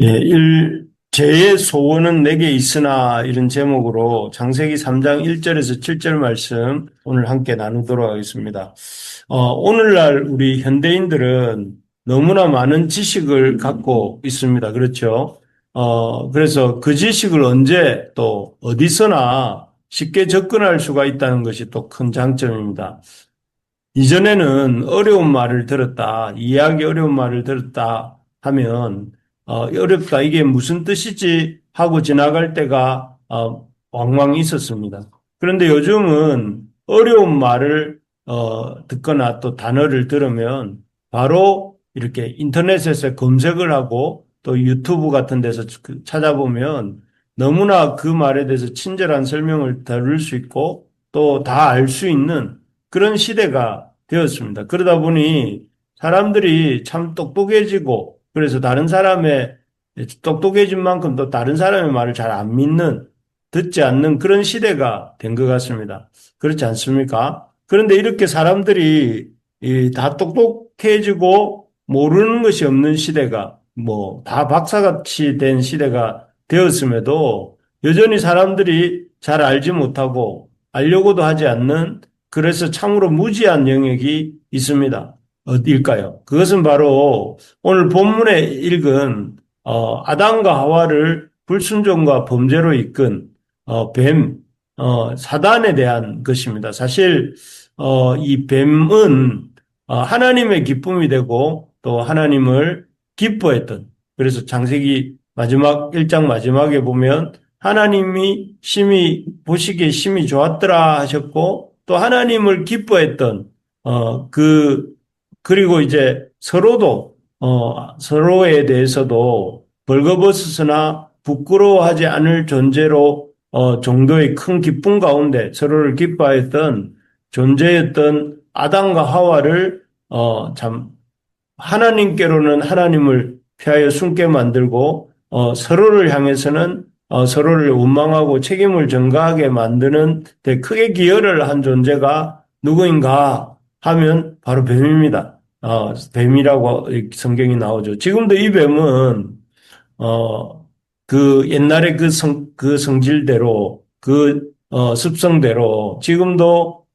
예, 제의 소원은 내게 있으나 이런 제목으로 창세기 3장 1절에서 7절 말씀 오늘 함께 나누도록 하겠습니다. 오늘날 우리 현대인들은 너무나 많은 지식을 갖고 있습니다. 그렇죠? 그래서 그 지식을 언제 또 어디서나 쉽게 접근할 수가 있다는 것이 또 큰 장점입니다. 이전에는 어려운 말을 들었다, 이해하기 어려운 말을 들었다 하면 어렵다, 이게 무슨 뜻이지 하고 지나갈 때가 왕왕 있었습니다. 그런데 요즘은 어려운 말을 듣거나 또 단어를 들으면 바로 이렇게 인터넷에서 검색을 하고 또 유튜브 같은 데서 찾아보면 너무나 그 말에 대해서 친절한 설명을 들을 수 있고 또 다 알 수 있는 그런 시대가 되었습니다. 그러다 보니 사람들이 참 똑똑해지고 그래서 다른 사람의 똑똑해진 만큼 또 다른 사람의 말을 잘 안 믿는 듣지 않는 그런 시대가 된 것 같습니다. 그렇지 않습니까? 그런데 이렇게 사람들이 다 똑똑해지고 모르는 것이 없는 시대가 뭐 다 박사같이 된 시대가 되었음에도 여전히 사람들이 잘 알지 못하고 알려고도 하지 않는 그래서 참으로 무지한 영역이 있습니다. 어디일까요? 그것은 바로 오늘 본문에 읽은 아담과 하와를 불순종과 범죄로 이끈 뱀, 사단에 대한 것입니다. 사실 이 뱀은 하나님의 기쁨이 되고 또 하나님을 기뻐했던 그래서 창세기 마지막 1장 마지막에 보면 하나님이 심히 보시기에 심히 좋았더라 하셨고 또 하나님을 기뻐했던 그리고 이제 서로도 서로에 대해서도 벌거벗으나 부끄러워하지 않을 존재로 정도의 큰 기쁨 가운데 서로를 기뻐했던 존재였던 아담과 하와를 참 하나님께로는 하나님을 피하여 숨게 만들고 서로를 향해서는 서로를 원망하고 책임을 전가하게 만드는 데 크게 기여를 한 존재가 누구인가 하면 바로 뱀입니다. 뱀이라고 성경이 나오죠. 지금도 이 뱀은 그 옛날에 그 성질대로 습성대로 지금도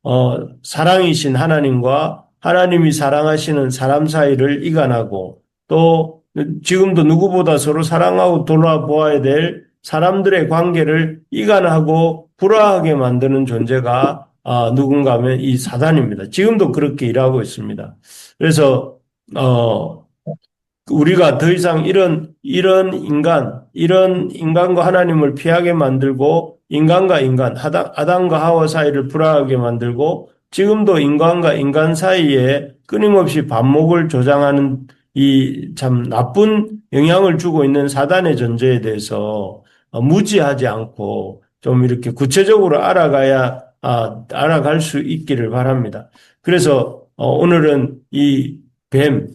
사랑이신 하나님과 하나님이 사랑하시는 사람 사이를 이간하고 또 지금도 누구보다 서로 사랑하고 돌아보아야 될 사람들의 관계를 이간하고 불화하게 만드는 존재가 누군가 하면 이 사단입니다. 지금도 그렇게 일하고 있습니다. 그래서 우리가 더 이상 이런 인간과 하나님을 피하게 만들고 인간과 인간, 아담과 하와 사이를 불화하게 만들고 지금도 인간과 인간 사이에 끊임없이 반목을 조장하는 이 참 나쁜 영향을 주고 있는 사단의 존재에 대해서 무지하지 않고 좀 이렇게 구체적으로 알아갈 수 있기를 바랍니다. 그래서 오늘은 이 뱀,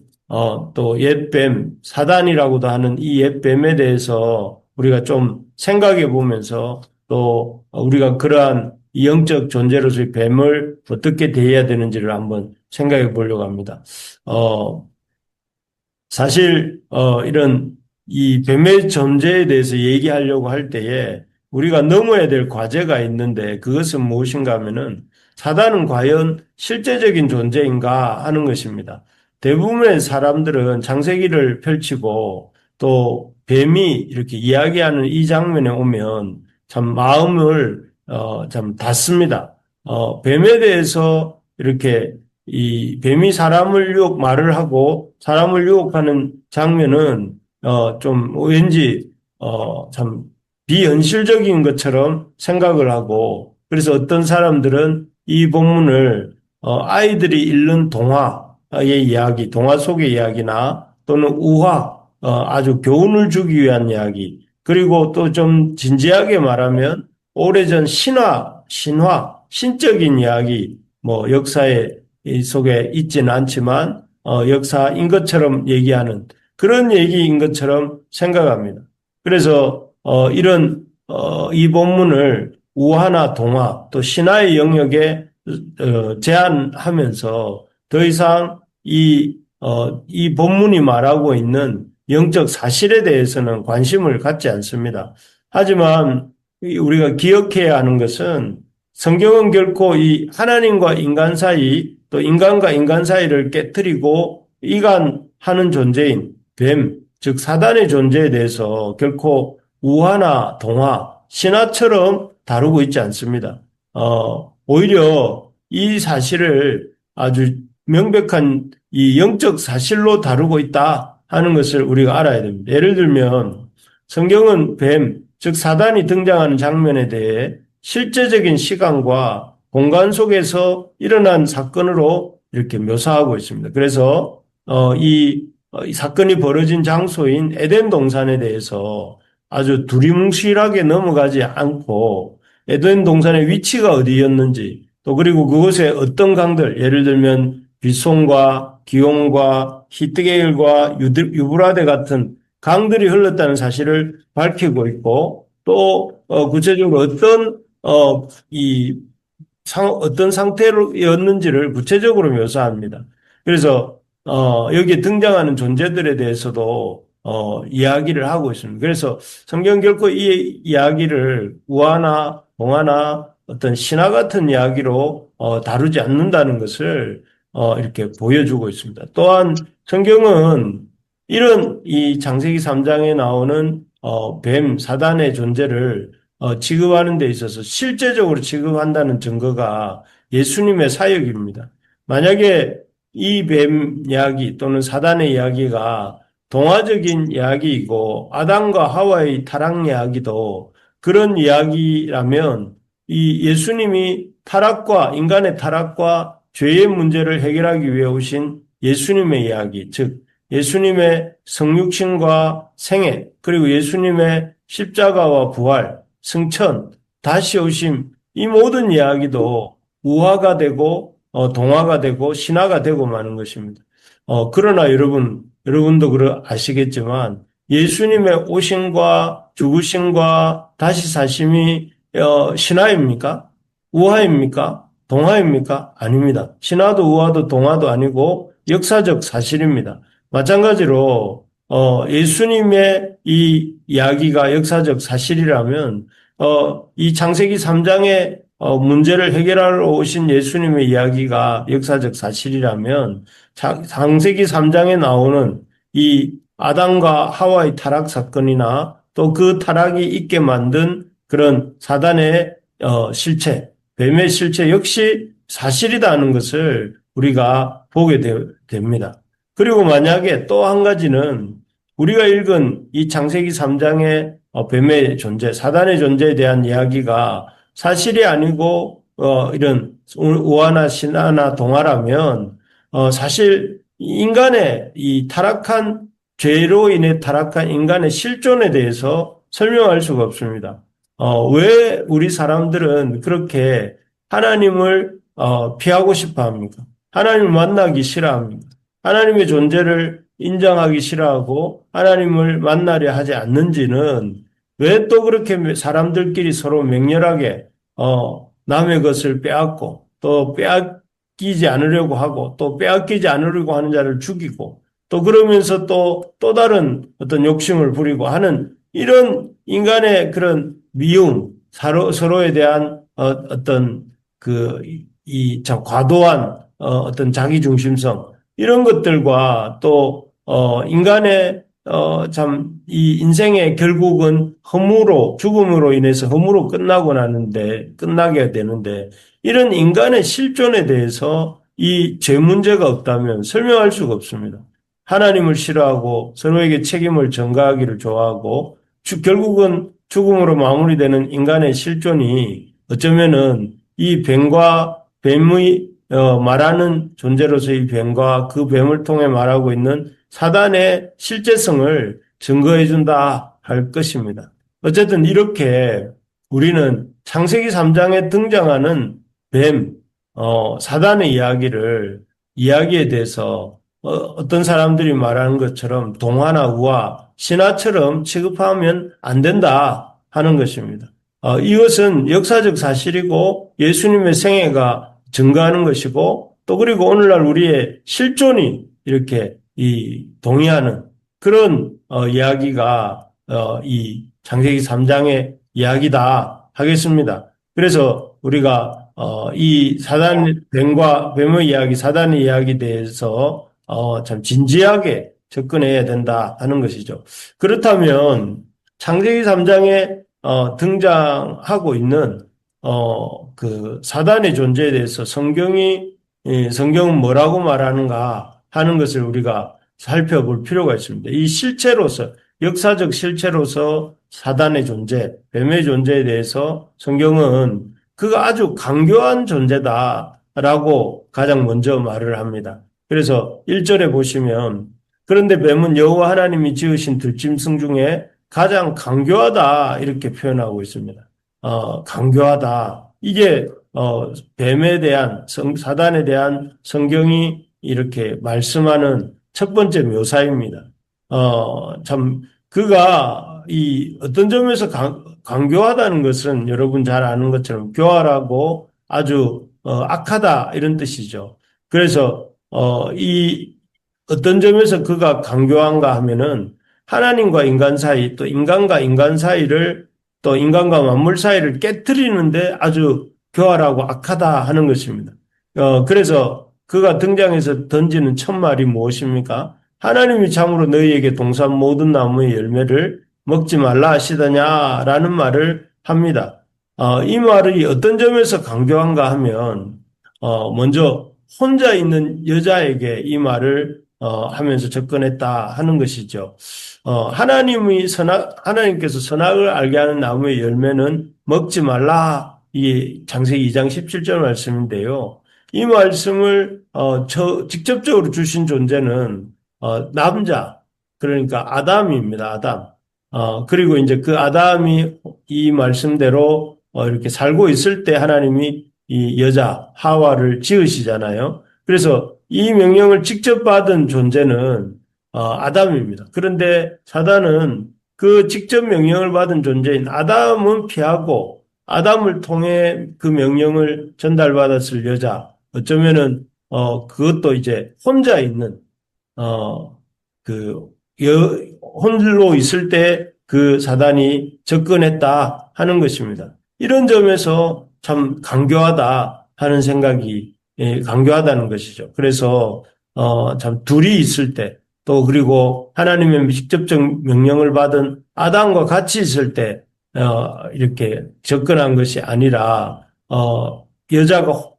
또 옛뱀, 사단이라고도 하는 이 옛뱀에 대해서 우리가 좀 생각해 보면서 또 우리가 그러한 영적 존재로서의 뱀을 어떻게 대해야 되는지를 한번 생각해 보려고 합니다. 사실 이런 이 뱀의 존재에 대해서 얘기하려고 할 때에 우리가 넘어야 될 과제가 있는데 그것은 무엇인가 하면은 사단은 과연 실제적인 존재인가 하는 것입니다. 대부분의 사람들은 창세기를 펼치고 또 뱀이 이렇게 이야기하는 이 장면에 오면 참 마음을 참 닫습니다. 뱀에 대해서 이렇게 이 뱀이 말을 하고 사람을 유혹하는 장면은 좀 왠지 참 비현실적인 것처럼 생각을 하고 그래서 어떤 사람들은 이 본문을 아이들이 읽는 동화의 이야기, 동화 속의 이야기나 또는 우화, 아주 교훈을 주기 위한 이야기 그리고 또 좀 진지하게 말하면 오래전 신화, 신적인 이야기, 뭐 역사에 이 속에 있지는 않지만 역사인 것처럼 얘기하는 그런 얘기인 것처럼 생각합니다. 그래서 이 본문을 우화나 동화 또 신화의 영역에 제한하면서 더 이상 이 본문이 말하고 있는 영적 사실에 대해서는 관심을 갖지 않습니다. 하지만 우리가 기억해야 하는 것은 성경은 결코 이 하나님과 인간 사이 또 인간과 인간 사이를 깨뜨리고 이간하는 존재인 뱀, 즉 사단의 존재에 대해서 결코 우화나 동화, 신화처럼 다루고 있지 않습니다. 오히려 이 사실을 아주 명백한 이 영적 사실로 다루고 있다 하는 것을 우리가 알아야 됩니다. 예를 들면 성경은 뱀, 즉 사단이 등장하는 장면에 대해 실제적인 시간과 공간 속에서 일어난 사건으로 이렇게 묘사하고 있습니다. 그래서 이 사건이 벌어진 장소인 에덴 동산에 대해서 아주 두리뭉실하게 넘어가지 않고 에덴 동산의 위치가 어디였는지 또 그리고 그곳에 어떤 강들 예를 들면 비손과 기온과 히뜨게일과 유브라데 같은 강들이 흘렀다는 사실을 밝히고 있고 또 구체적으로 어떤 상태였는지를 구체적으로 묘사합니다. 그래서 여기에 등장하는 존재들에 대해서도 이야기를 하고 있습니다. 그래서 성경 결코 이 이야기를 우화나 동화나 어떤 신화 같은 이야기로 다루지 않는다는 것을 이렇게 보여주고 있습니다. 또한 성경은 이런 이 창세기 3장에 나오는 뱀, 사단의 존재를 취급하는 데 있어서 실제적으로 취급한다는 증거가 예수님의 사역입니다. 만약에 이 뱀 이야기 또는 사단의 이야기가 동화적인 이야기이고 아담과 하와의 타락 이야기도 그런 이야기라면 이 예수님이 인간의 타락과 죄의 문제를 해결하기 위해 오신 예수님의 이야기, 즉 예수님의 성육신과 생애, 그리고 예수님의 십자가와 부활, 승천, 다시 오심, 이 모든 이야기도 우화가 되고 동화가 되고 신화가 되고 마는 것입니다. 그러나 여러분도 아시겠지만 예수님의 오심과 죽으심과 다시 사심이 신화입니까? 우화입니까? 동화입니까? 아닙니다. 신화도 우화도 동화도 아니고 역사적 사실입니다. 마찬가지로 예수님의 이 이야기가 역사적 사실이라면 이 창세기 3장의 문제를 해결하러 오신 예수님의 이야기가 역사적 사실이라면 창세기 3장에 나오는 이 아담과 하와의 타락 사건이나 또 그 타락이 있게 만든 그런 사단의 실체, 뱀의 실체 역시 사실이라는 것을 우리가 보게 됩니다. 그리고 만약에 또 한 가지는 우리가 읽은 이 창세기 3장의 뱀의 존재, 사단의 존재에 대한 이야기가 사실이 아니고 이런 우화나 신화나 동화라면 사실 인간의 이 타락한 죄로 인해 타락한 인간의 실존에 대해서 설명할 수가 없습니다. 왜 우리 사람들은 그렇게 하나님을 피하고 싶어 합니까? 하나님을 만나기 싫어합니까? 하나님의 존재를 인정하기 싫어하고 하나님을 만나려 하지 않는지는 왜 또 그렇게 사람들끼리 서로 맹렬하게 남의 것을 빼앗고 또 빼앗기지 않으려고 하고 또 빼앗기지 않으려고 하는 자를 죽이고 또 그러면서 또 다른 어떤 욕심을 부리고 하는 이런 인간의 그런 미움, 서로에 대한 어떤 과도한 어떤 자기중심성 이런 것들과 또 인간의 이 인생의 결국은 죽음으로 인해서 허무로 끝나게 되는데 이런 인간의 실존에 대해서 이 죄 문제가 없다면 설명할 수가 없습니다. 하나님을 싫어하고 서로에게 책임을 전가하기를 좋아하고 결국은 죽음으로 마무리되는 인간의 실존이 어쩌면은 이 뱀의 말하는 존재로서의 뱀과 그 뱀을 통해 말하고 있는 사단의 실제성을 증거해 준다 할 것입니다. 어쨌든 이렇게 우리는 창세기 3장에 등장하는 뱀, 사단의 이야기에 대해서 어떤 사람들이 말하는 것처럼 동화나 우화, 신화처럼 취급하면 안 된다 하는 것입니다. 이것은 역사적 사실이고 예수님의 생애가 증거하는 것이고 또 그리고 오늘날 우리의 실존이 이렇게 동의하는 그런 이야기가 이 창세기 3장의 이야기다 하겠습니다. 그래서 우리가 이 사단 뱀과 뱀의 이야기, 사단의 이야기에 대해서 참 진지하게 접근해야 된다 하는 것이죠. 그렇다면 창세기 3장에 등장하고 있는 그 사단의 존재에 대해서 성경은 뭐라고 말하는가 하는 것을 우리가 살펴볼 필요가 있습니다. 이 실체로서, 역사적 실체로서 사단의 존재, 뱀의 존재에 대해서 성경은 그가 아주 강교한 존재다라고 가장 먼저 말을 합니다. 그래서 1절에 보시면 그런데 뱀은 여호와 하나님이 지으신 들짐승 중에 가장 강교하다 이렇게 표현하고 있습니다. 강교하다. 이게 뱀에 대한 사단에 대한 성경이 이렇게 말씀하는 첫 번째 묘사입니다. 참 그가 이 어떤 점에서 강교하다는 것은 여러분 잘 아는 것처럼 교활하고 아주 악하다 이런 뜻이죠. 그래서 이 어떤 점에서 그가 강교한가 하면은 하나님과 인간 사이 또 인간과 인간 사이를 또 인간과 만물 사이를 깨트리는데 아주 교활하고 악하다 하는 것입니다. 그래서 그가 등장해서 던지는 첫 말이 무엇입니까? 하나님이 참으로 너희에게 동산 모든 나무의 열매를 먹지 말라 하시더냐라는 말을 합니다. 이 말이 어떤 점에서 강교한가 하면 먼저 혼자 있는 여자에게 이 말을 하면서 접근했다 하는 것이죠. 하나님께서 선악을 알게 하는 나무의 열매는 먹지 말라. 이 창세기 2장 17절 말씀인데요. 이 말씀을 직접적으로 주신 존재는 남자, 그러니까 아담입니다. 아담. 그리고 이제 그 아담이 이 말씀대로 이렇게 살고 있을 때 하나님이 이 여자 하와를 지으시잖아요. 그래서 이 명령을 직접 받은 존재는 아담입니다. 그런데 사단은 그 직접 명령을 받은 존재인 아담은 피하고 아담을 통해 그 명령을 전달받았을 여자, 어쩌면은 그것도 이제 혼자 있는 그 홀로 있을 때 그 사단이 접근했다 하는 것입니다. 이런 점에서 참 강교하다 하는 생각이 강교하다는 것이죠. 그래서 참 둘이 있을 때 또 그리고 하나님의 직접적 명령을 받은 아담과 같이 있을 때 이렇게 접근한 것이 아니라 여자가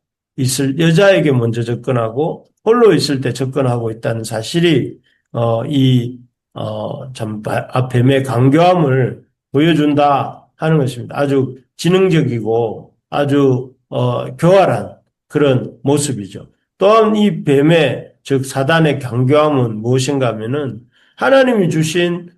여자에게 먼저 접근하고 홀로 있을 때 접근하고 있다는 사실이 참 뱀의 강교함을 보여준다 하는 것입니다. 아주 지능적이고 아주 교활한 그런 모습이죠. 또한 이 뱀의 즉 사단의 강교함은 무엇인가 하면은 하나님이 주신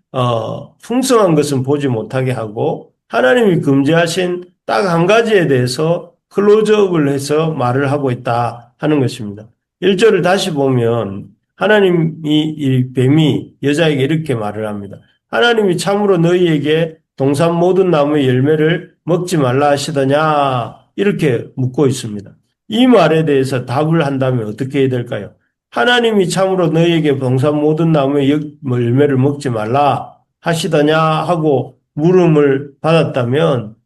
풍성한 것은 보지 못하게 하고 하나님이 금지하신 딱 한 가지에 대해서 클로즈업을 해서 말을 하고 있다 하는 것입니다. 1절을 다시 보면 하나님이 이 뱀이 여자에게 이렇게 말을 합니다. 하나님이 참으로 너희에게 동산 모든 나무의 열매를 먹지 말라 하시더냐 이렇게 묻고 있습니다. 이 말에 대해서 답을 한다면 어떻게 해야 될까요? 하나님이 참으로 너희에게 동산 모든 나무의 열매를 먹지 말라 하시더냐 하고 물음을 받았다면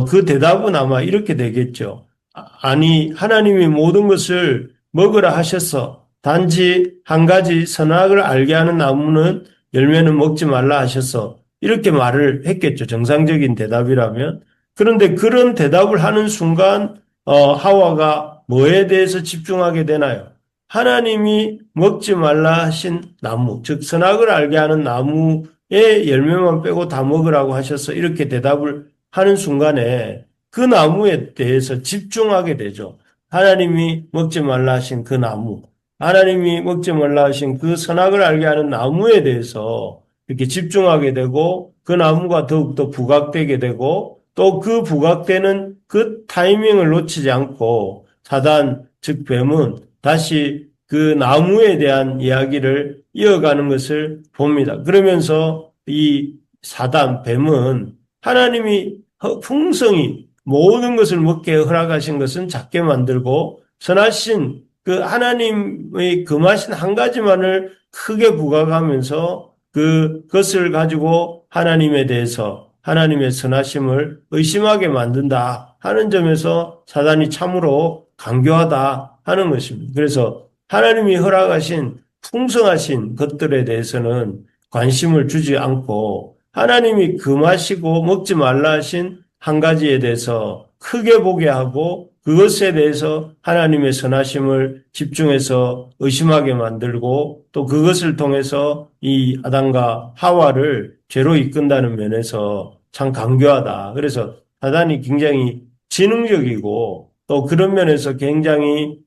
그 대답은 아마 이렇게 되겠죠. 아니 하나님이 모든 것을 먹으라 하셔서 단지 한 가지 선악을 알게 하는 나무는 열매는 먹지 말라 하셔서 이렇게 말을 했겠죠. 정상적인 대답이라면. 그런데 그런 대답을 하는 순간 하와가 뭐에 대해서 집중하게 되나요? 하나님이 먹지 말라 하신 나무, 즉 선악을 알게 하는 나무의 열매만 빼고 다 먹으라고 하셔서 이렇게 대답을 하는 순간에 그 나무에 대해서 집중하게 되죠. 하나님이 먹지 말라 하신 그 나무, 하나님이 먹지 말라 하신 그 선악을 알게 하는 나무에 대해서 이렇게 집중하게 되고 그 나무가 더욱더 부각되게 되고 또 그 부각되는 그 타이밍을 놓치지 않고 사단, 즉 뱀은 다시 그 나무에 대한 이야기를 이어가는 것을 봅니다. 그러면서 이 사단, 뱀은 하나님이 풍성히 모든 것을 먹게 허락하신 것은 작게 만들고 선하신 그 하나님의 금하신 한 가지만을 크게 부각하면서 그것을 가지고 하나님에 대해서 하나님의 선하심을 의심하게 만든다 하는 점에서 사단이 참으로 강교하다 하는 것입니다. 그래서 하나님이 허락하신 풍성하신 것들에 대해서는 관심을 주지 않고 하나님이 금하시고 먹지 말라 하신 한 가지에 대해서 크게 보게 하고 그것에 대해서 하나님의 선하심을 집중해서 의심하게 만들고 또 그것을 통해서 이 아담과 하와를 죄로 이끈다는 면에서 참 강교하다. 그래서 사단이 굉장히 지능적이고 또 그런 면에서 굉장히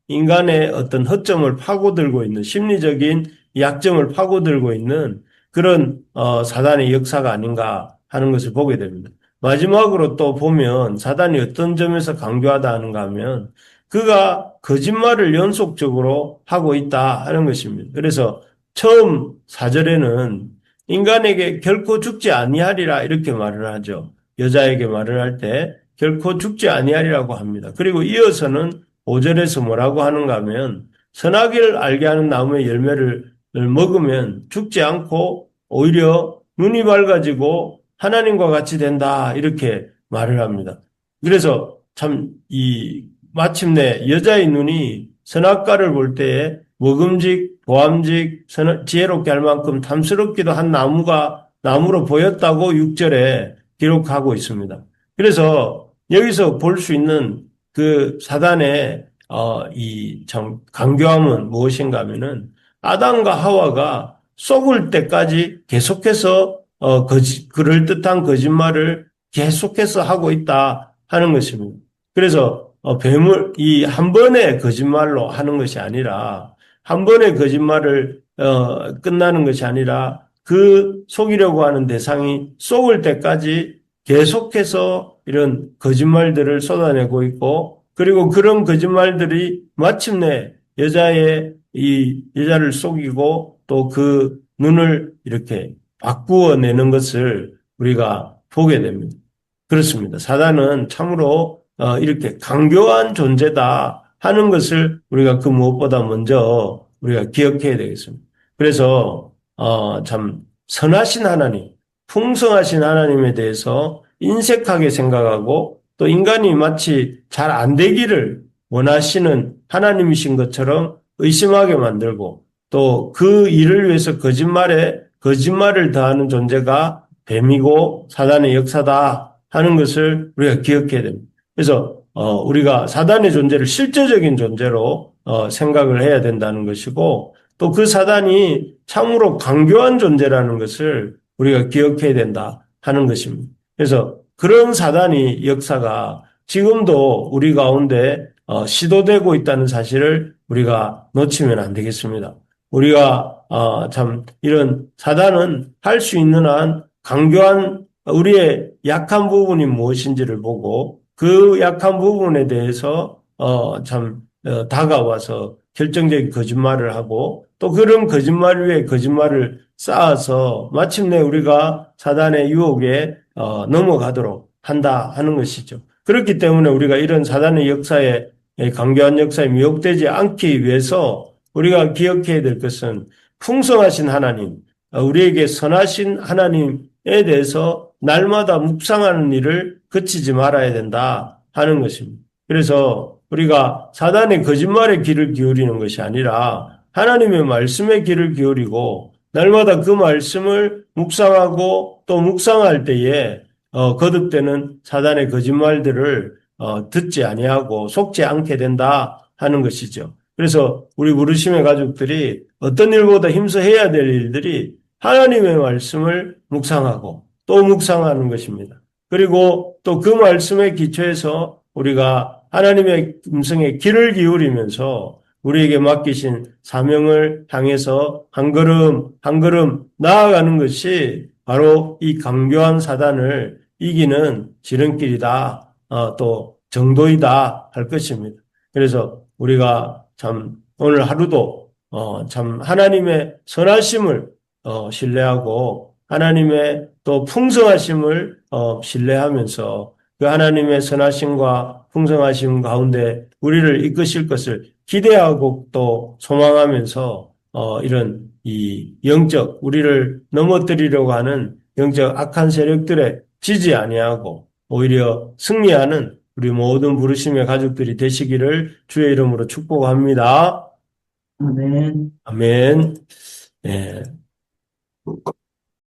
인간의 어떤 허점을 파고들고 있는 심리적인 약점을 파고들고 있는 그런 사단의 역사가 아닌가 하는 것을 보게 됩니다. 마지막으로 또 보면 사단이 어떤 점에서 강조하다 하는가 하면 그가 거짓말을 연속적으로 하고 있다 하는 것입니다. 그래서 처음 4절에는 인간에게 결코 죽지 아니하리라 이렇게 말을 하죠. 여자에게 말을 할 때 결코 죽지 아니하리라고 합니다. 그리고 이어서는 5절에서 뭐라고 하는가 하면 선악을 알게 하는 나무의 열매를 먹으면 죽지 않고 오히려 눈이 밝아지고 하나님과 같이 된다 이렇게 말을 합니다. 그래서 참 마침내 여자의 눈이 선악과를 볼 때에 먹음직, 보암직, 지혜롭게 할 만큼 탐스럽기도 한 나무로 보였다고 6절에 기록하고 있습니다. 그래서 여기서 볼 수 있는 그 사단의 이 참 강교함은 무엇인가 하면은 아담과 하와가 속을 때까지 계속해서 그럴듯한 거짓말을 계속해서 하고 있다 하는 것입니다. 그래서 이 한 번의 거짓말로 하는 것이 아니라 한 번의 거짓말을 끝나는 것이 아니라 그 속이려고 하는 대상이 속을 때까지 계속해서 이런 거짓말들을 쏟아내고 있고 그리고 그런 거짓말들이 마침내 여자를 속이고 또 그 눈을 이렇게 바꾸어내는 것을 우리가 보게 됩니다. 그렇습니다. 사단은 참으로 이렇게 강교한 존재다 하는 것을 우리가 그 무엇보다 먼저 우리가 기억해야 되겠습니다. 그래서 참 선하신 하나님, 풍성하신 하나님에 대해서 인색하게 생각하고 또 인간이 마치 잘 안 되기를 원하시는 하나님이신 것처럼 의심하게 만들고 또 그 일을 위해서 거짓말을 더하는 존재가 뱀이고 사단의 역사다 하는 것을 우리가 기억해야 됩니다. 그래서 우리가 사단의 존재를 실제적인 존재로 생각을 해야 된다는 것이고 또 그 사단이 참으로 강교한 존재라는 것을 우리가 기억해야 된다 하는 것입니다. 그래서 그런 사단이 역사가 지금도 우리 가운데 시도되고 있다는 사실을 우리가 놓치면 안 되겠습니다. 우리가 참 이런 사단은 할 수 있는 한 강교한 우리의 약한 부분이 무엇인지를 보고 그 약한 부분에 대해서 다가와서 결정적인 거짓말을 하고 또 그런 거짓말 위에 거짓말을 쌓아서 마침내 우리가 사단의 유혹에 넘어가도록 한다 하는 것이죠. 그렇기 때문에 우리가 이런 사단의 역사에 강교한 역사에 미혹되지 않기 위해서 우리가 기억해야 될 것은 풍성하신 하나님, 우리에게 선하신 하나님에 대해서 날마다 묵상하는 일을 그치지 말아야 된다 하는 것입니다. 그래서 우리가 사단의 거짓말에 귀를 기울이는 것이 아니라 하나님의 말씀에 귀를 기울이고 날마다 그 말씀을 묵상하고 또 묵상할 때에 거듭되는 사단의 거짓말들을 듣지 아니하고 속지 않게 된다 하는 것이죠. 그래서 우리 부르심의 가족들이 어떤 일보다 힘써 해야 될 일들이 하나님의 말씀을 묵상하고 또 묵상하는 것입니다. 그리고 또 그 말씀에 기초해서 우리가 하나님의 음성에 귀를 기울이면서 우리에게 맡기신 사명을 향해서 한 걸음 한 걸음 나아가는 것이 바로 이 강교한 사단을 이기는 지름길이다, 또 정도이다 할 것입니다. 그래서 우리가 참 오늘 하루도 참 하나님의 선하심을 신뢰하고 하나님의 또 풍성하심을 신뢰하면서 그 하나님의 선하심과 풍성하심 가운데 우리를 이끄실 것을 기대하고 또 소망하면서 이런 이 영적, 우리를 넘어뜨리려고 하는 영적 악한 세력들에 지지 아니하고 오히려 승리하는 우리 모든 부르심의 가족들이 되시기를 주의 이름으로 축복합니다. 아멘. 아멘. 예.